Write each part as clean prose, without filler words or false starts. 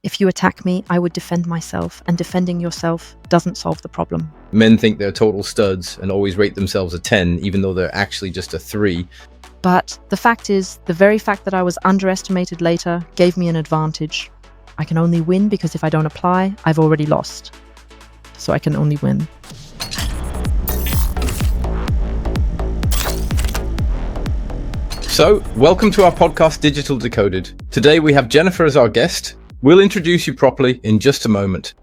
If you attack me, I would defend myself, and defending yourself doesn't solve the problem. Men think they're total studs and always rate themselves a 10, even though they're actually just a 3. But the fact is, the very fact that I was underestimated later gave me an advantage. I can only win because if I don't apply, I've already lost. So I can only win. So, welcome to our podcast, Digital.Decoded. Today we have Jennifer as our guest. We'll introduce you properly in just a moment.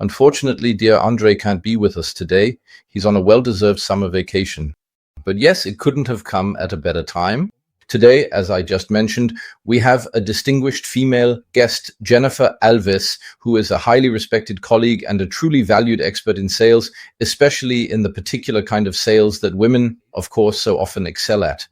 Unfortunately, dear Andre can't be with us today. He's on a well-deserved summer vacation. But yes, it couldn't have come at a better time. Today, as I just mentioned, we have a distinguished female guest, Jennifer Alves, who is a highly respected colleague and a truly valued expert in sales, especially in the particular kind of sales that women, of course, so often excel at.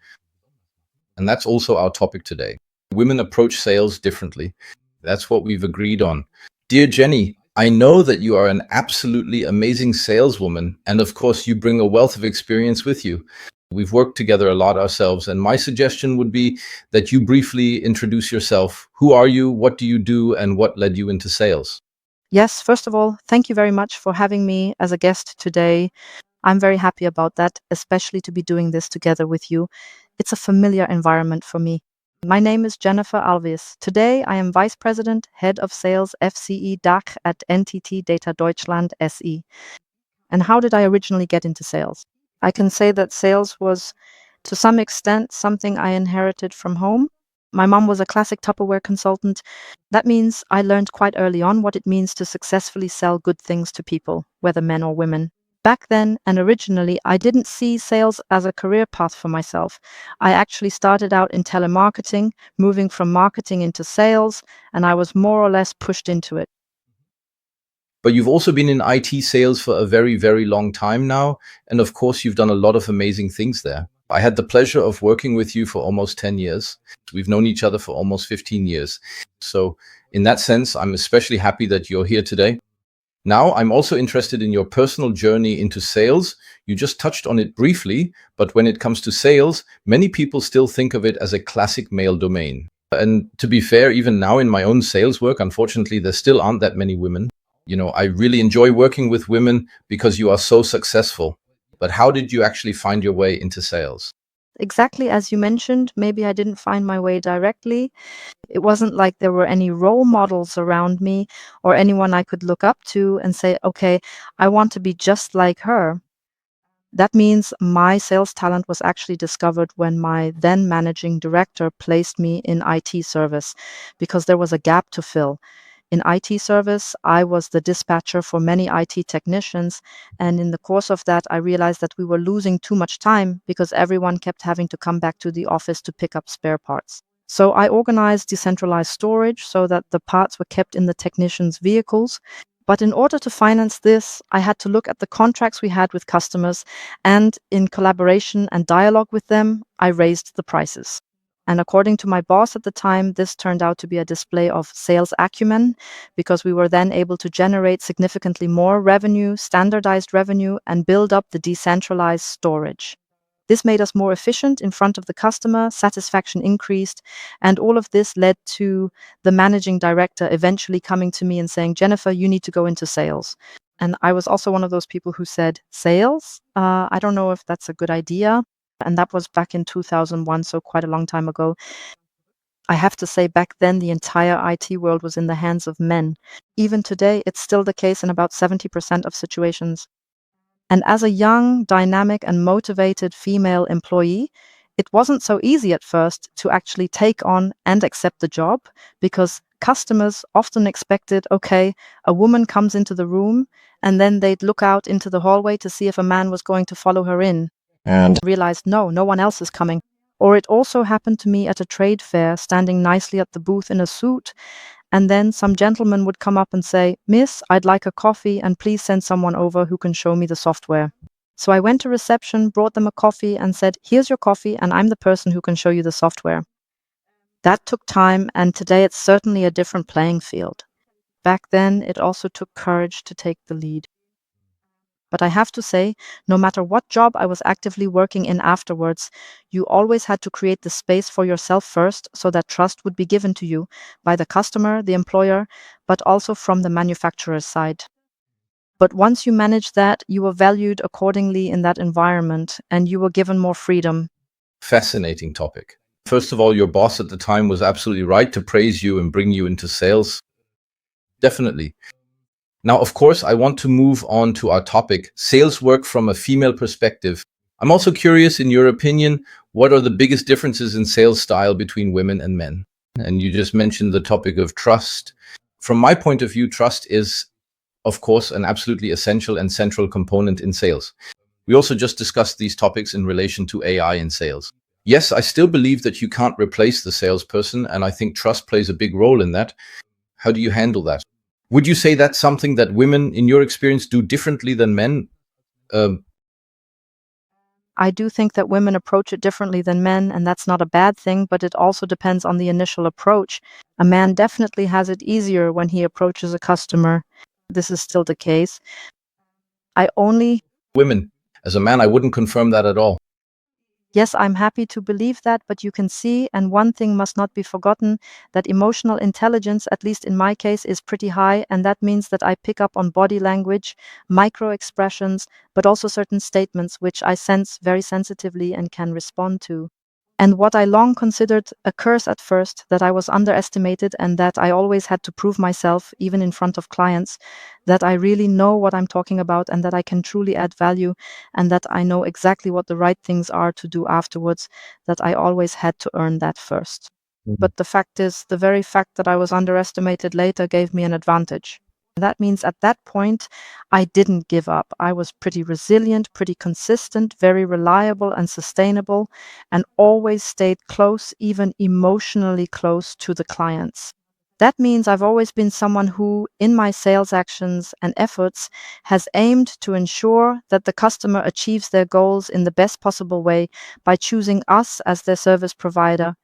And that's also our topic today. Women approach sales differently. That's what we've agreed on. Dear Jenny, I know that you are an absolutely amazing saleswoman, and of course you bring a wealth of experience with you. We've worked together a lot ourselves, and my suggestion would be that you briefly introduce yourself. Who are you, what do you do, and what led you into sales? Yes, first of all, thank you very much for having me as a guest today. I'm very happy about that, especially to be doing this together with you. It's a familiar environment for me. My name is Jennifer Alves. Today, I am Vice President, Head of Sales FCE DACH at NTT DATA Deutschland SE. And how did I originally get into sales? I can say that sales was, to some extent, something I inherited from home. My mom was a classic Tupperware consultant. That means I learned quite early on what it means to successfully sell good things to people, whether men or women. Back then and originally, I didn't see sales as a career path for myself. I actually started out in telemarketing, moving from marketing into sales, and I was more or less pushed into it. But you've also been in IT sales for a very, very long time now. And of course, you've done a lot of amazing things there. I had the pleasure of working with you for almost 10 years. We've known each other for almost 15 years. So in that sense, I'm especially happy that you're here today. Now, I'm also interested in your personal journey into sales. You just touched on it briefly, but when it comes to sales, many people still think of it as a classic male domain. And to be fair, even now in my own sales work, unfortunately, there still aren't that many women. I really enjoy working with women because you are so successful. But how did you actually find your way into sales? Exactly as you mentioned, maybe I didn't find my way directly. It wasn't like there were any role models around me or anyone I could look up to and say, okay, I want to be just like her. That means my sales talent was actually discovered when my then managing director placed me in IT service because there was a gap to fill. In IT service, I was the dispatcher for many IT technicians. And in the course of that, I realized that we were losing too much time because everyone kept having to come back to the office to pick up spare parts. So I organized decentralized storage so that the parts were kept in the technicians' vehicles. But in order to finance this, I had to look at the contracts we had with customers, and in collaboration and dialogue with them, I raised the prices. And according to my boss at the time, this turned out to be a display of sales acumen because we were then able to generate significantly more revenue, standardized revenue, and build up the decentralized storage. This made us more efficient in front of the customer, satisfaction increased, and all of this led to the managing director eventually coming to me and saying, Jennifer, you need to go into sales. And I was also one of those people who said, sales? I don't know if that's a good idea. And that was back in 2001, so quite a long time ago. I have to say, back then, the entire IT world was in the hands of men. Even today, it's still the case in about 70% of situations. And as a young, dynamic, and motivated female employee, it wasn't so easy at first to actually take on and accept the job because customers often expected, okay, a woman comes into the room and then they'd look out into the hallway to see if a man was going to follow her in. And realized, no one else is coming. Or it also happened to me at a trade fair, standing nicely at the booth in a suit. And then some gentleman would come up and say, Miss, I'd like a coffee and please send someone over who can show me the software. So I went to reception, brought them a coffee and said, here's your coffee and I'm the person who can show you the software. That took time, and today it's certainly a different playing field. Back then, it also took courage to take the lead. But I have to say, no matter what job I was actively working in afterwards, you always had to create the space for yourself first so that trust would be given to you by the customer, the employer, but also from the manufacturer's side. But once you managed that, you were valued accordingly in that environment and you were given more freedom. Fascinating topic. First of all, your boss at the time was absolutely right to praise you and bring you into sales. Definitely. Now, of course, I want to move on to our topic, sales work from a female perspective. I'm also curious, in your opinion, what are the biggest differences in sales style between women and men? And you just mentioned the topic of trust. From my point of view, trust is, of course, an absolutely essential and central component in sales. We also just discussed these topics in relation to AI in sales. Yes, I still believe that you can't replace the salesperson, and I think trust plays a big role in that. How do you handle that? Would you say that's something that women, in your experience, do differently than men? Um, I do think that women approach it differently than men, and that's not a bad thing, but it also depends on the initial approach. A man definitely has it easier when he approaches a customer. This is still the case. I only Women. As a man, I wouldn't confirm that at all. Yes, I'm happy to believe that, but you can see, and one thing must not be forgotten, that emotional intelligence, at least in my case, is pretty high, and that means that I pick up on body language, micro expressions, but also certain statements which I sense very sensitively and can respond to. And what I long considered a curse at first, that I was underestimated and that I always had to prove myself, even in front of clients, that I really know what I'm talking about and that I can truly add value and that I know exactly what the right things are to do afterwards, that I always had to earn that first. Mhm. But the fact is, the very fact that I was underestimated later gave me an advantage. That means at that point, I didn't give up. I was pretty resilient, pretty consistent, very reliable and sustainable, and always stayed close, even emotionally close to the clients. That means I've always been someone who, in my sales actions and efforts, has aimed to ensure that the customer achieves their goals in the best possible way by choosing us as their service provider,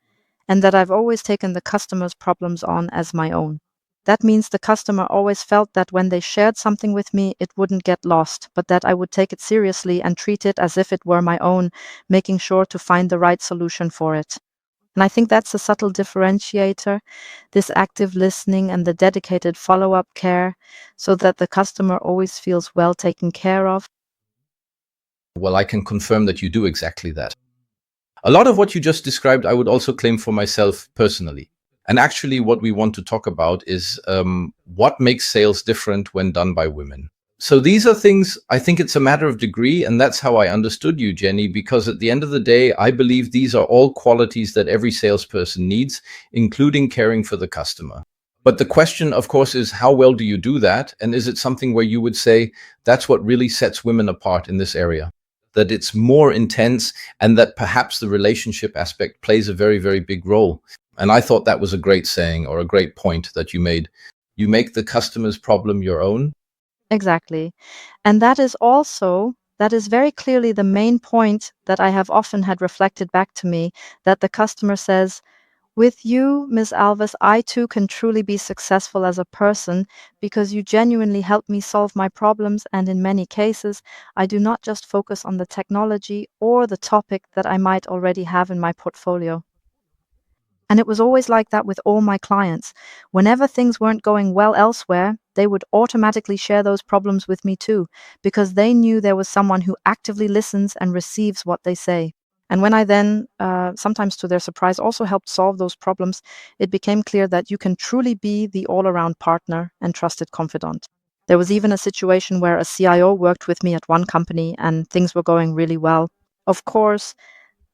and that I've always taken the customer's problems on as my own. That means the customer always felt that when they shared something with me, it wouldn't get lost, but that I would take it seriously and treat it as if it were my own, making sure to find the right solution for it. And I think that's a subtle differentiator, this active listening and the dedicated follow up care, so that the customer always feels well taken care of. Well, I can confirm that you do exactly that. A lot of what you just described, I would also claim for myself personally. And actually, what we want to talk about is what makes sales different when done by women. So these are things, I think it's a matter of degree, and that's how I understood you, Jenny, because at the end of the day, I believe these are all qualities that every salesperson needs, including caring for the customer. But the question, of course, is how well do you do that? And is it something where you would say that's what really sets women apart in this area? That it's more intense and that perhaps the relationship aspect plays a very, very big role. And I thought that was a great saying or a great point that you made. You make the customer's problem your own. Exactly. And that is very clearly the main point that I have often had reflected back to me, that the customer says, with you, Ms. Alves, I too can truly be successful as a person because you genuinely help me solve my problems. And in many cases, I do not just focus on the technology or the topic that I might already have in my portfolio. And it was always like that with all my clients. Whenever things weren't going well elsewhere, they would automatically share those problems with me too, because they knew there was someone who actively listens and receives what they say. And when I then, sometimes to their surprise, also helped solve those problems, it became clear that you can truly be the all around partner and trusted confidant. There was even a situation where a CIO worked with me at one company and things were going really well. Of course,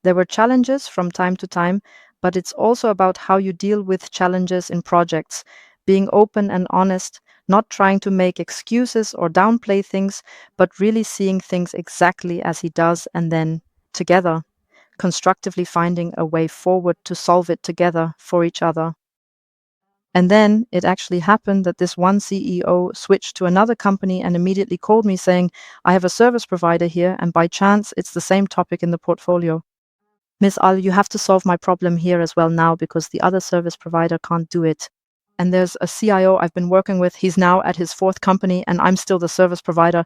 there were challenges from time to time, but it's also about how you deal with challenges in projects, being open and honest, not trying to make excuses or downplay things, but really seeing things exactly as he does and then together, constructively finding a way forward to solve it together for each other. And then it actually happened that this one CEO switched to another company and immediately called me saying, I have a service provider here, and by chance, it's the same topic in the portfolio. Miss Al, you have to solve my problem here as well now because the other service provider can't do it. And there's a CIO I've been working with. He's now at his fourth company, and I'm still the service provider.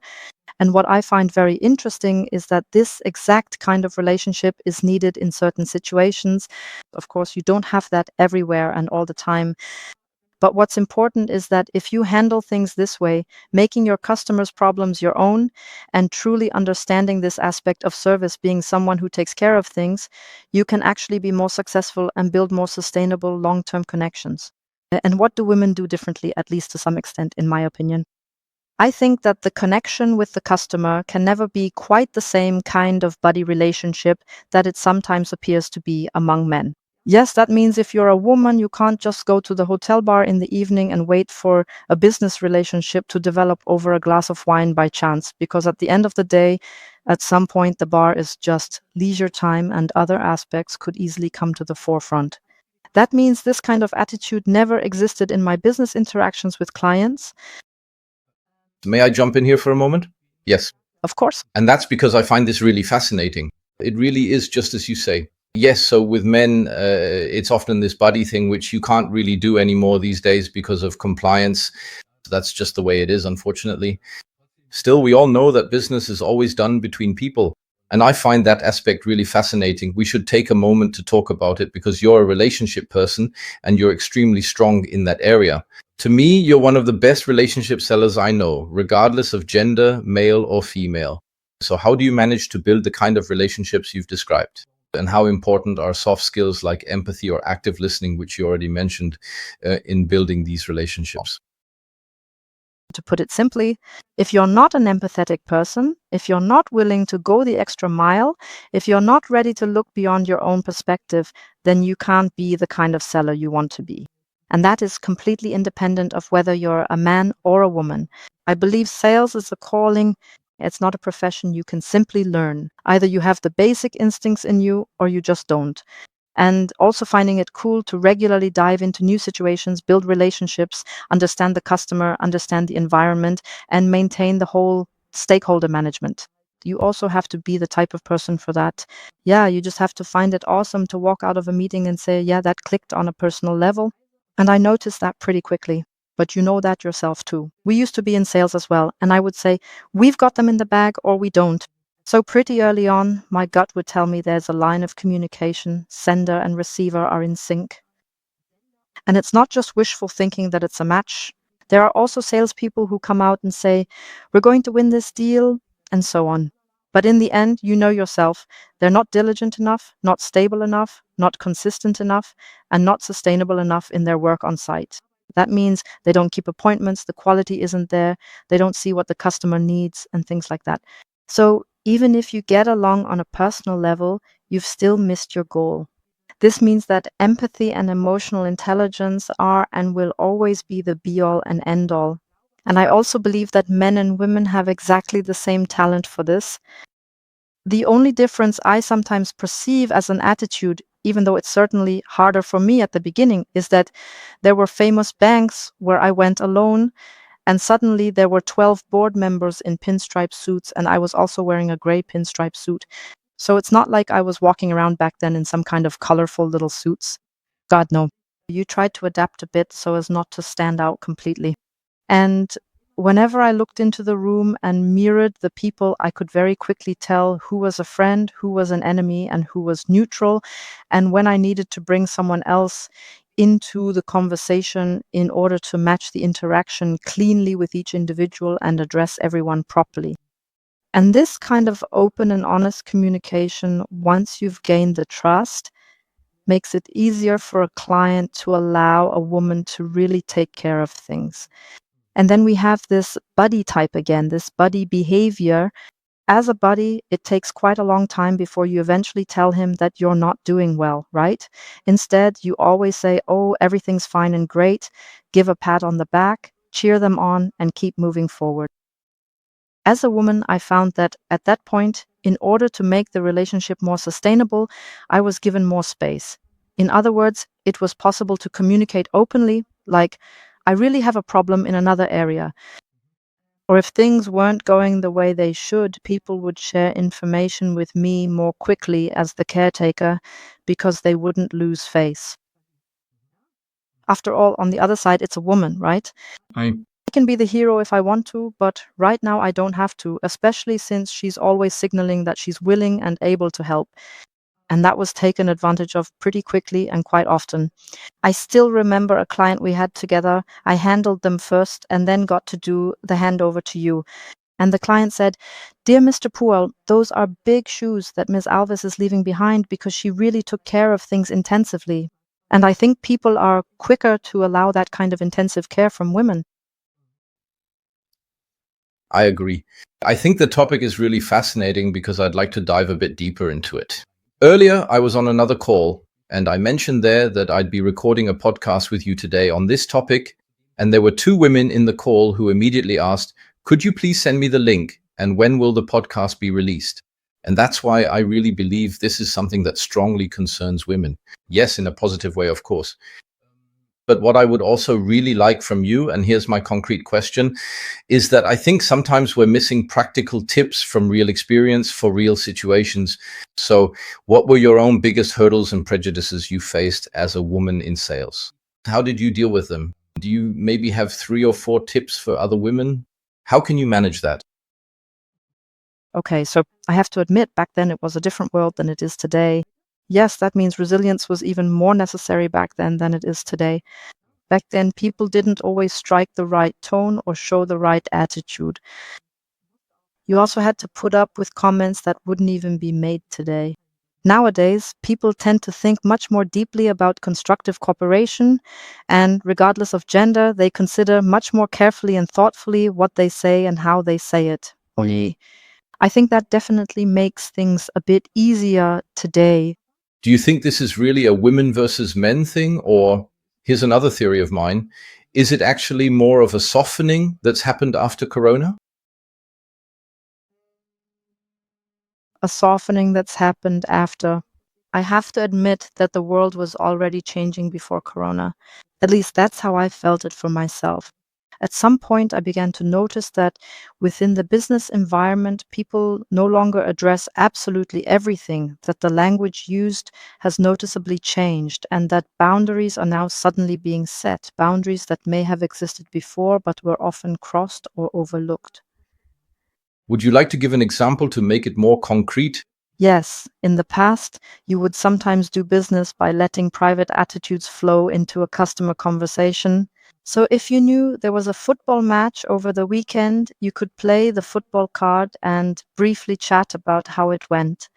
And what I find very interesting is that this exact kind of relationship is needed in certain situations. Of course, you don't have that everywhere and all the time. But what's important is that if you handle things this way, making your customers' problems your own and truly understanding this aspect of service, being someone who takes care of things, you can actually be more successful and build more sustainable long term connections. And what do women do differently, at least to some extent, in my opinion? I think that the connection with the customer can never be quite the same kind of buddy relationship that it sometimes appears to be among men. Yes, that means if you're a woman, you can't just go to the hotel bar in the evening and wait for a business relationship to develop over a glass of wine by chance, because at the end of the day, at some point, the bar is just leisure time and other aspects could easily come to the forefront. That means this kind of attitude never existed in my business interactions with clients. May I jump in here for a moment? Yes. Of course. And that's because I find this really fascinating. It really is just as you say. Yes, so with men, it's often this buddy thing, which you can't really do anymore these days because of compliance. That's just the way it is, unfortunately. Still, we all know that business is always done between people. And I find that aspect really fascinating. We should take a moment to talk about it because you're a relationship person and you're extremely strong in that area. To me, you're one of the best relationship sellers I know, regardless of gender, male or female. So how do you manage to build the kind of relationships you've described? And how important are soft skills like empathy or active listening, which you already mentioned, in building these relationships? To put it simply, if you're not an empathetic person, if you're not willing to go the extra mile, if you're not ready to look beyond your own perspective, then you can't be the kind of seller you want to be. And that is completely independent of whether you're a man or a woman. I believe sales is a calling. It's not a profession you can simply learn. Either you have the basic instincts in you or you just don't. And also finding it cool to regularly dive into new situations, build relationships, understand the customer, understand the environment, and maintain the whole stakeholder management. You also have to be the type of person for that. Yeah, you just have to find it awesome to walk out of a meeting and say, yeah, that clicked on a personal level. And I noticed that pretty quickly. But you know that yourself too. We used to be in sales as well. And I would say, we've got them in the bag or we don't. So pretty early on, my gut would tell me there's a line of communication, sender and receiver are in sync. And it's not just wishful thinking that it's a match. There are also salespeople who come out and say, we're going to win this deal, and so on. But in the end, you know yourself, they're not diligent enough, not stable enough, not consistent enough, and not sustainable enough in their work on site. That means they don't keep appointments, the quality isn't there, they don't see what the customer needs, and things like that. So even if you get along on a personal level, you've still missed your goal. This means that empathy and emotional intelligence are and will always be the be all and end all. And I also believe that men and women have exactly the same talent for this. The only difference I sometimes perceive as an attitude, even though it's certainly harder for me at the beginning, is that there were famous banks where I went alone and suddenly there were 12 board members in pinstripe suits, and I was also wearing a gray pinstripe suit. So it's not like I was walking around back then in some kind of colorful little suits. God, no. You tried to adapt a bit so as not to stand out completely. And whenever I looked into the room and mirrored the people, I could very quickly tell who was a friend, who was an enemy, and who was neutral. And when I needed to bring someone else into the conversation in order to match the interaction cleanly with each individual and address everyone properly. And this kind of open and honest communication, once you've gained the trust, makes it easier for a client to allow a woman to really take care of things. And then we have this buddy type again, this buddy behavior. As a buddy, it takes quite a long time before you eventually tell him that you're not doing well, right? Instead, you always say, oh, everything's fine and great, give a pat on the back, cheer them on, and keep moving forward. As a woman, I found that at that point, in order to make the relationship more sustainable, I was given more space. In other words, it was possible to communicate openly, like, I really have a problem in another area. Or if things weren't going the way they should, people would share information with me more quickly as the caretaker because they wouldn't lose face. After all, on the other side, it's a woman, right? I can be the hero if I want to, but right now I don't have to, especially since she's always signaling that she's willing and able to help. And that was taken advantage of pretty quickly and quite often. I still remember a client we had together. I handled them first and then got to do the handover to you. And the client said, "Dear Mr. Pufahl, those are big shoes that Ms. Alves is leaving behind because she really took care of things intensively." And I think people are quicker to allow that kind of intensive care from women. I agree. I think the topic is really fascinating because I'd like to dive a bit deeper into it. Earlier, I was on another call and I mentioned there that I'd be recording a podcast with you today on this topic. And there were two women in the call who immediately asked, "Could you please send me the link? And when will the podcast be released?" And that's why I really believe this is something that strongly concerns women. Yes, in a positive way, of course. But what I would also really like from you, and here's my concrete question, is that I think sometimes we're missing practical tips from real experience for real situations. So, what were your own biggest hurdles and prejudices you faced as a woman in sales? How did you deal with them? Do you maybe have 3 or 4 tips for other women? How can you manage that? Okay, so I have to admit, back then it was a different world than it is today. Yes, that means resilience was even more necessary back then than it is today. Back then, people didn't always strike the right tone or show the right attitude. You also had to put up with comments that wouldn't even be made today. Nowadays, people tend to think much more deeply about constructive cooperation, and regardless of gender, they consider much more carefully and thoughtfully what they say and how they say it. Oye. I think that definitely makes things a bit easier today. Do you think this is really a women versus men thing? Or here's another theory of mine. Is it actually more of a softening that's happened after Corona? A softening that's happened after. I have to admit that the world was already changing before Corona. At least that's how I felt it for myself. At some point, I began to notice that within the business environment, people no longer address absolutely everything, that the language used has noticeably changed, and that boundaries are now suddenly being set, boundaries that may have existed before but were often crossed or overlooked. Would you like to give an example to make it more concrete? Yes, in the past, you would sometimes do business by letting private attitudes flow into a customer conversation. So if you knew there was a football match over the weekend, you could play the football card and briefly chat about how it went.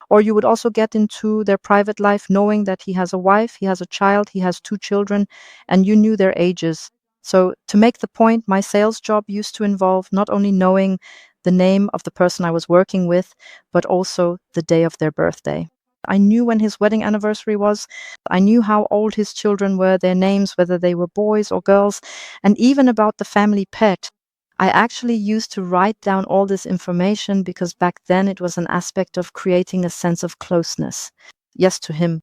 Or you would also get into their private life knowing that he has a wife, he has a child, he has 2 children, and you knew their ages. So, to make the point, my sales job used to involve not only knowing the name of the person I was working with, but also the day of their birthday. I knew when his wedding anniversary was. I knew how old his children were, their names, whether they were boys or girls, and even about the family pet. I actually used to write down all this information because back then it was an aspect of creating a sense of closeness. Yes, to him.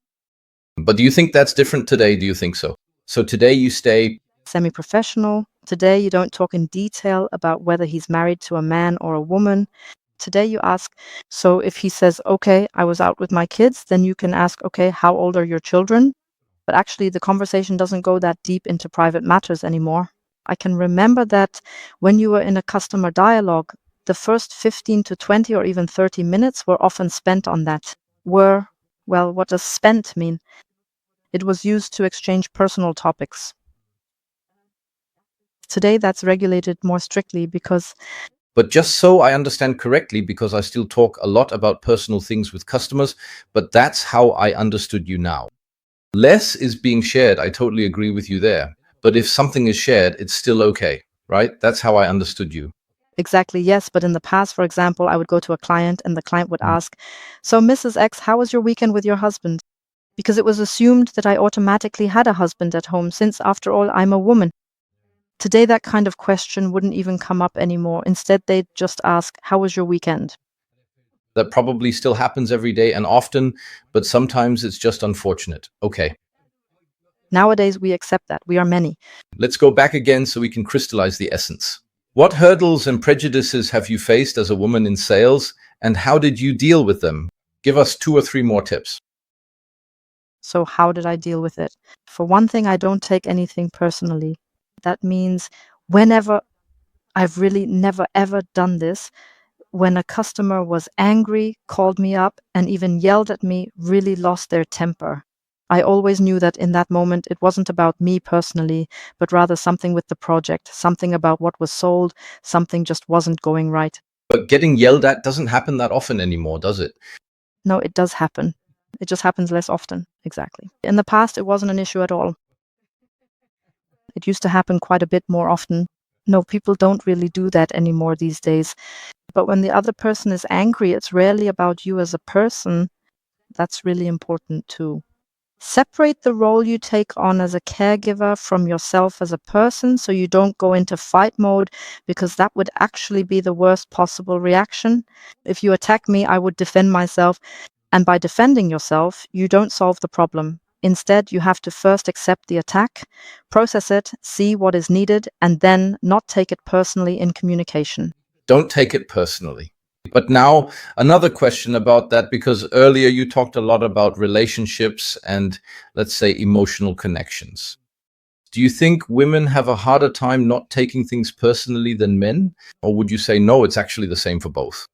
But do you think that's different today? Do you think so? So today you stay. Semi professional. Today you don't talk in detail about whether he's married to a man or a woman. Today you ask, so if he says, okay, I was out with my kids, then you can ask, okay, how old are your children? But actually, the conversation doesn't go that deep into private matters anymore. I can remember that when you were in a customer dialogue, the first 15 to 20 or even 30 minutes were often spent on that. Well, what does spent mean? It was used to exchange personal topics. Today, that's regulated more strictly because But just so I understand correctly, because I still talk a lot about personal things with customers, but that's how I understood you now. Less is being shared. I totally agree with you there. But if something is shared, it's still okay, right? That's how I understood you. exactly, yes. But in the past, for example, I would go to a client and the client would ask, so, Mrs. X, how was your weekend with your husband? Because it was assumed that I automatically had a husband at home, since, after all, I'm a woman. Today, that kind of question wouldn't even come up anymore. Instead, they'd just ask, how was your weekend? That probably still happens every day and often, but sometimes it's just unfortunate. Okay, Nowadays, we accept that. We are many. let's go back again so we can crystallize the essence. What hurdles and prejudices have you faced as a woman in sales, and how did you deal with them? Give us 2 or 3 more tips. So, how did I deal with it? For one thing, I don't take anything personally. That means whenever I've really never ever done this. When a customer was angry, called me up, and even yelled at me, really lost their temper. I always knew that in that moment it wasn't about me personally, but rather something with the project, something about what was sold, something just wasn't going right. But getting yelled at doesn't happen that often anymore, does it? No, it does happen. It just happens less often. Exactly. In the past, it wasn't an issue at all. It used to happen quite a bit more often. No, people don't really do that anymore these days. But when the other person is angry, it's rarely about you as a person. That's really important too. Separate the role you take on as a caregiver from yourself as a person so you don't go into fight mode, because that would actually be the worst possible reaction. If you attack me, I would defend myself. And by defending yourself, you don't solve the problem. Instead, you have to first accept the attack, process it, see what is needed, and then not take it personally in communication. Don't take it personally. But now, another question about that, because earlier you talked a lot about relationships and, let's say, emotional connections. Do you think women have a harder time not taking things personally than men? Or would you say, no, it's actually the same for both?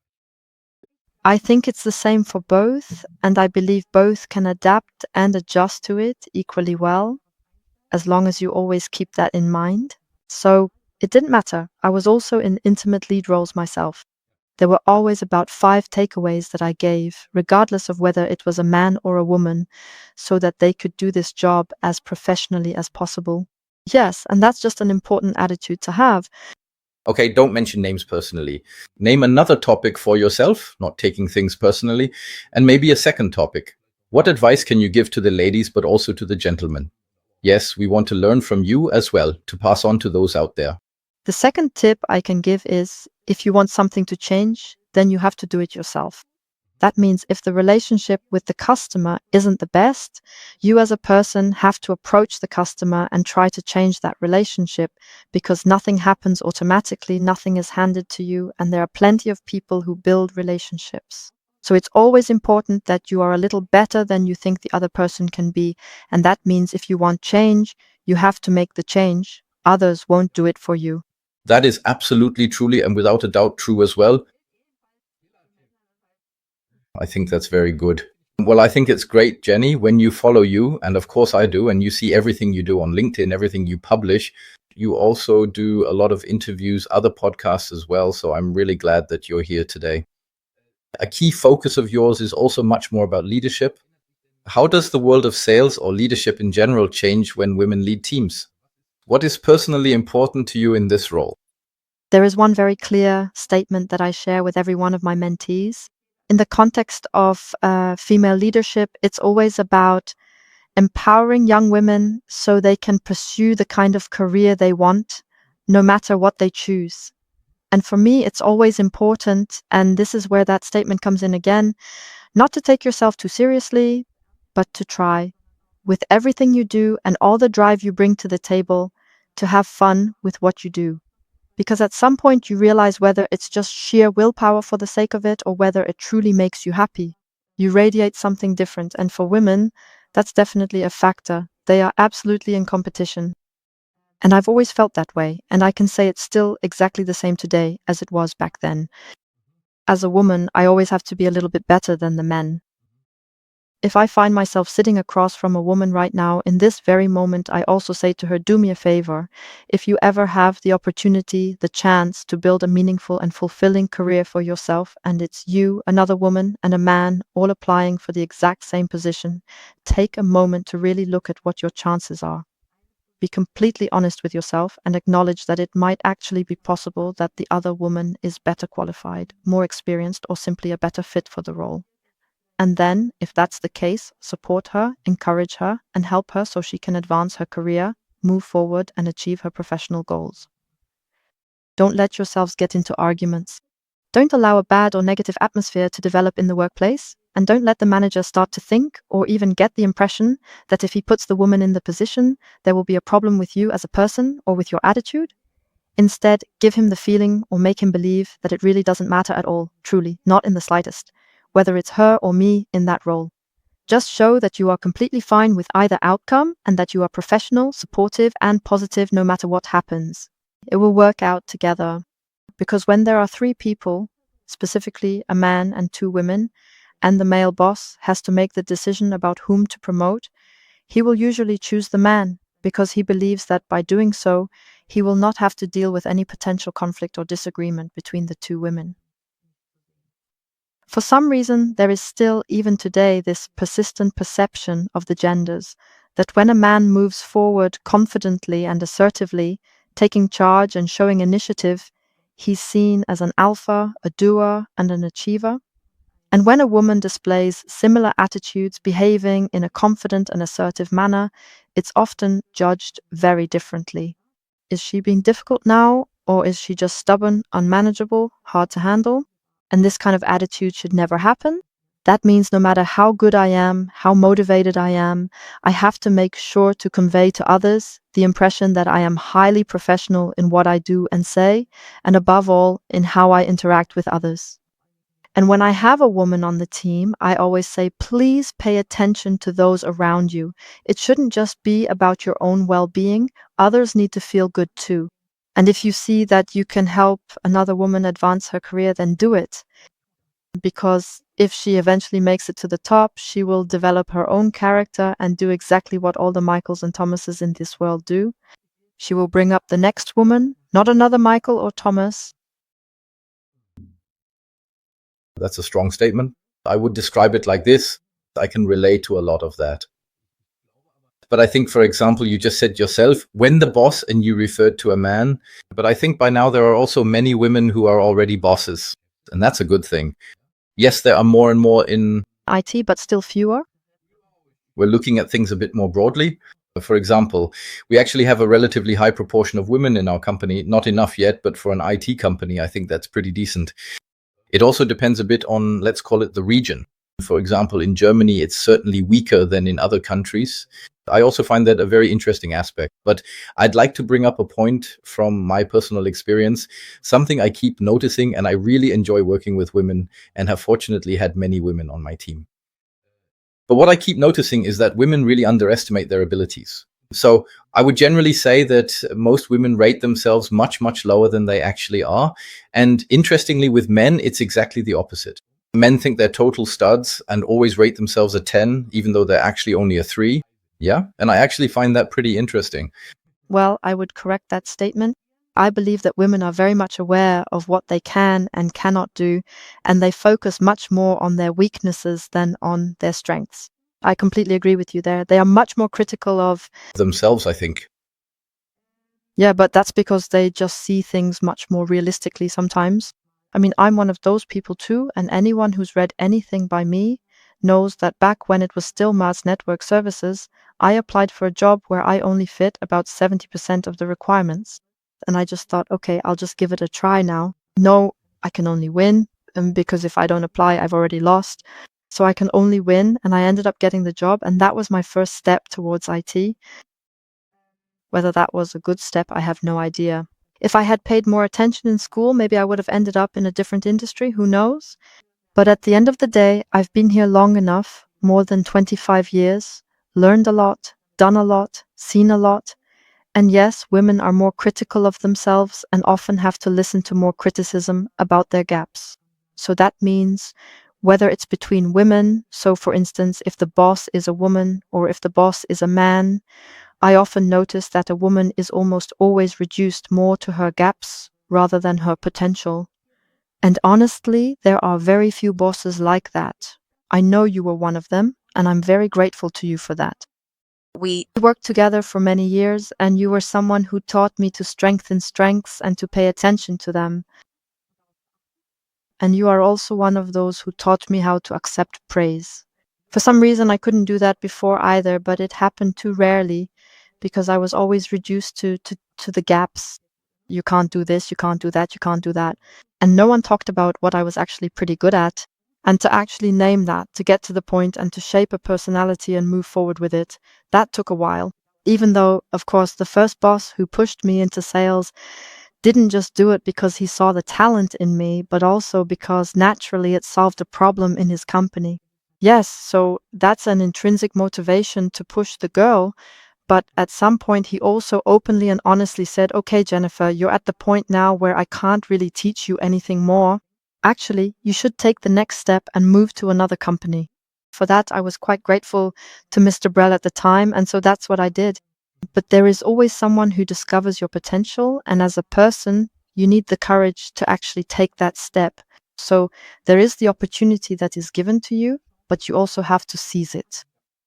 I think it's the same for both, and I believe both can adapt and adjust to it equally well, as long as you always keep that in mind. So it didn't matter. I was also in intimate lead roles myself. There were always about 5 takeaways that I gave, regardless of whether it was a man or a woman, so that they could do this job as professionally as possible. Yes, and that's just an important attitude to have. Okay, don't mention names personally. Name another topic for yourself, not taking things personally, and maybe a second topic. What advice can you give to the ladies, but also to the gentlemen? Yes, we want to learn from you as well to pass on to those out there. The second tip I can give is, if you want something to change, then you have to do it yourself. That means if the relationship with the customer isn't the best, you as a person have to approach the customer and try to change that relationship, because nothing happens automatically, nothing is handed to you, and there are plenty of people who build relationships. So it's always important that you are a little better than you think the other person can be. And that means if you want change, you have to make the change. Others won't do it for you. That is absolutely, truly, and without a doubt true as well. I think that's very good. Well, I think it's great, Jenny, when you follow you, and of course I do, and you see everything you do on LinkedIn, everything you publish. You also do a lot of interviews, other podcasts as well. So I'm really glad that you're here today. A key focus of yours is also much more about leadership. How does the world of sales or leadership in general change when women lead teams? What is personally important to you in this role? There is one very clear statement that I share with every one of my mentees. In the context of female leadership, it's always about empowering young women so they can pursue the kind of career they want, no matter what they choose. And for me, it's always important, and this is where that statement comes in again, not to take yourself too seriously, but to try with everything you do and all the drive you bring to the table, to have fun with what you do. Because at some point you realize whether it's just sheer willpower for the sake of it or whether it truly makes you happy. You radiate something different. And for women, that's definitely a factor. They are absolutely in competition. And I've always felt that way. And I can say it's still exactly the same today as it was back then. As a woman, I always have to be a little bit better than the men. If I find myself sitting across from a woman right now, in this very moment, I also say to her, do me a favor. If you ever have the opportunity, the chance to build a meaningful and fulfilling career for yourself, and it's you, another woman, and a man all applying for the exact same position, take a moment to really look at what your chances are. Be completely honest with yourself and acknowledge that it might actually be possible that the other woman is better qualified, more experienced, or simply a better fit for the role. And then, if that's the case, support her, encourage her, and help her so she can advance her career, move forward, and achieve her professional goals. Don't let yourselves get into arguments. Don't allow a bad or negative atmosphere to develop in the workplace, and don't let the manager start to think or even get the impression that if he puts the woman in the position, there will be a problem with you as a person or with your attitude. Instead, give him the feeling or make him believe that it really doesn't matter at all, truly, not in the slightest, whether it's her or me in that role. Just show that you are completely fine with either outcome and that you are professional, supportive, and positive no matter what happens. It will work out together. Because when there are three people, specifically a man and two women, and the male boss has to make the decision about whom to promote, he will usually choose the man because he believes that by doing so, he will not have to deal with any potential conflict or disagreement between the two women. For some reason, there is still, even today, this persistent perception of the genders that when a man moves forward confidently and assertively, taking charge and showing initiative, he's seen as an alpha, a doer, and an achiever. And when a woman displays similar attitudes, behaving in a confident and assertive manner, it's often judged very differently. Is she being difficult now, or is she just stubborn, unmanageable, hard to handle? And this kind of attitude should never happen. That means no matter how good I am, how motivated I am, I have to make sure to convey to others the impression that I am highly professional in what I do and say, and above all, in how I interact with others. And when I have a woman on the team, I always say, please pay attention to those around you. It shouldn't just be about your own well being, others need to feel good too. And if you see that you can help another woman advance her career, then do it. Because if she eventually makes it to the top, she will develop her own character and do exactly what all the Michaels and Thomases in this world do. She will bring up the next woman, not another Michael or Thomas. That's a strong statement. I would describe it like this. I can relate to a lot of that. But I think, for example, you just said yourself, when the boss, and you referred to a man, but I think by now there are also many women who are already bosses, and that's a good thing. Yes, there are more and more in IT, but still fewer. we're looking at things a bit more broadly. For example, we actually have a relatively high proportion of women in our company. Not enough yet, but for an IT company, I think that's pretty decent. It also depends a bit on, let's call it the region. For example, in Germany, it's certainly weaker than in other countries. I also find that a very interesting aspect. But I'd like to bring up a point from my personal experience, something I keep noticing, and I really enjoy working with women and have fortunately had many women on my team. But what I keep noticing is that women really underestimate their abilities. So I would generally say that most women rate themselves much, much lower than they actually are. And interestingly, with men, it's exactly the opposite. Men think they're total studs and always rate themselves a 10, even though they're actually only a 3. Yeah. And I actually find that pretty interesting. Well, I would correct that statement. I believe that women are very much aware of what they can and cannot do, and they focus much more on their weaknesses than on their strengths. I completely agree with you there. They are much more critical of Themselves, I think. Yeah, but that's because they just see things much more realistically sometimes. I mean, I'm one of those people too, and anyone who's read anything by me knows that back when it was still Mars Network Services, I applied for a job where I only fit about 70% of the requirements. And I just thought, okay, I'll just give it a try now. No, I can only win, because if I don't apply, I've already lost. So I can only win, and I ended up getting the job, and that was my first step towards IT. Whether that was a good step, I have no idea. If I had paid more attention in school, maybe I would have ended up in a different industry, who knows? But at the end of the day, I've been here long enough, more than 25 years, learned a lot, done a lot, seen a lot. And yes, women are more critical of themselves and often have to listen to more criticism about their gaps. So that means whether it's between women, so for instance, if the boss is a woman or if the boss is a man, I often notice that a woman is almost always reduced more to her gaps rather than her potential. And honestly, there are very few bosses like that. I know you were one of them, and I'm very grateful to you for that. We worked together for many years, and you were someone who taught me to strengthen strengths and to pay attention to them. And you are also one of those who taught me how to accept praise. For some reason, I couldn't do that before either, but it happened too rarely because I was always reduced to the gaps. You can't do this, you can't do that, you can't do that. And no one talked about what I was actually pretty good at. And to actually name that, to get to the point and to shape a personality and move forward with it, that took a while. Even though, of course, the first boss who pushed me into sales didn't just do it because he saw the talent in me, but also because naturally it solved a problem in his company. Yes, so that's an intrinsic motivation to push the girl, But at some point, he also openly and honestly said, okay, Jennifer, you're at the point now where I can't really teach you anything more. Actually, you should take the next step and move to another company. For that, I was quite grateful to Mr. Brell at the time, and so that's what I did. But there is always someone who discovers your potential, and as a person, you need the courage to actually take that step. So there is the opportunity that is given to you, but you also have to seize it.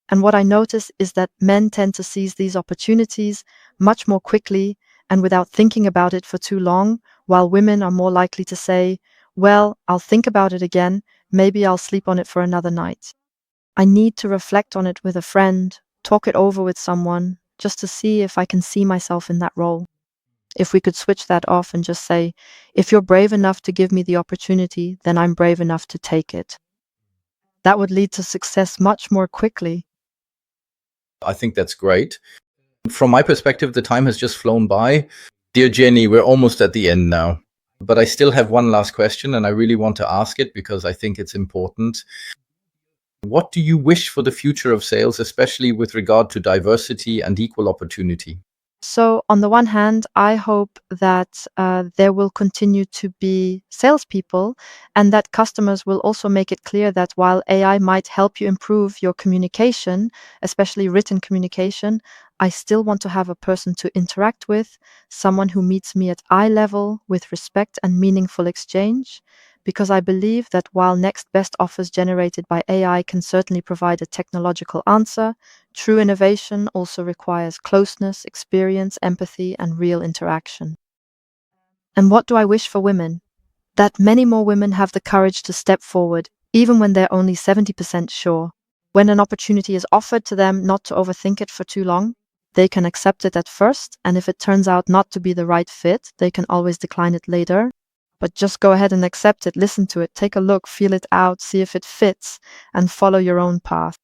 And what I notice is that men tend to seize these opportunities much more quickly and without thinking about it for too long, while women are more likely to say, well, I'll think about it again, maybe I'll sleep on it for another night. I need to reflect on it with a friend, talk it over with someone, just to see if I can see myself in that role. If we could switch that off and just say, if you're brave enough to give me the opportunity, then I'm brave enough to take it. That would lead to success much more quickly. I think that's great. From my perspective, the time has just flown by. Dear Jenny, we're almost at the end now. But I still have one last question, and I really want to ask it because I think it's important. What do you wish for the future of sales, especially with regard to diversity and equal opportunity? So, on the one hand, I hope that there will continue to be salespeople and that customers will also make it clear that while AI might help you improve your communication, especially written communication, I still want to have a person to interact with, someone who meets me at eye level with respect and meaningful exchange. Because I believe that while next best offers generated by AI can certainly provide a technological answer, true innovation also requires closeness, experience, empathy, and real interaction. And what do I wish for women? That many more women have the courage to step forward, even when they're only 70% sure. When an opportunity is offered to them, not to overthink it for too long. They can accept it at first, and if it turns out not to be the right fit, they can always decline it later. But just go ahead and accept it, listen to it, take a look, feel it out, see if it fits, and follow your own path.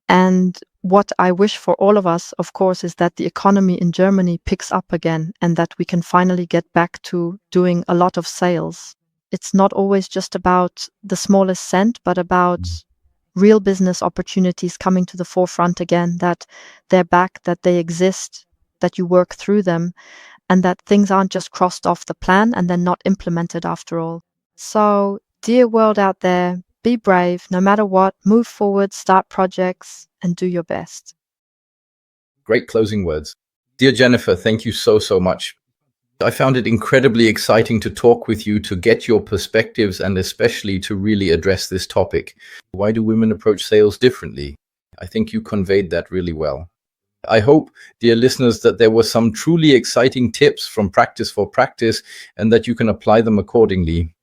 And what I wish for all of us, of course, is that the economy in Germany picks up again and that we can finally get back to doing a lot of sales. It's not always just about the smallest cent, but about real business opportunities coming to the forefront again, that they're back, that they exist, that you work through them, and that things aren't just crossed off the plan and then not implemented after all. So, dear world out there, be brave, no matter what, move forward, start projects, and do your best. Great closing words. Dear Jennifer, thank you so much. I found it incredibly exciting to talk with you, to get your perspectives, and especially to really address this topic. Why do women approach sales differently? I think you conveyed that really well. I hope, dear listeners, that there were some truly exciting tips from Practice for Practice and that you can apply them accordingly.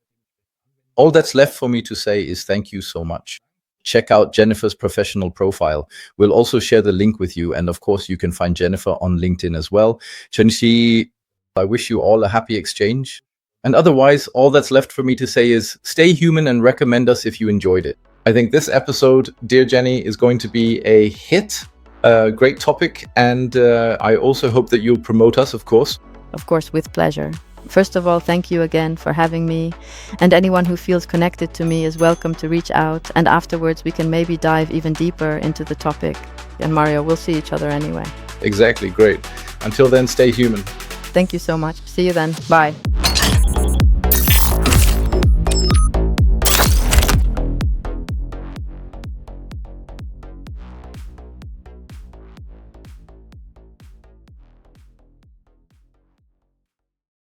All that's left for me to say is thank you so much. Check out Jennifer's professional profile. We'll also share the link with you. And of course, you can find Jennifer on LinkedIn as well. Chenshi, I wish you all a happy exchange. And otherwise, all that's left for me to say is stay human and recommend us if you enjoyed it. I think this episode, dear Jenny, is going to be a hit. Great topic. And I also hope that you'll promote us, of course. Of course, with pleasure. First of all, thank you again for having me. And anyone who feels connected to me is welcome to reach out. And afterwards, we can maybe dive even deeper into the topic. And Mario, we'll see each other anyway. Exactly. Great. Until then, stay human. Thank you so much. See you then. Bye.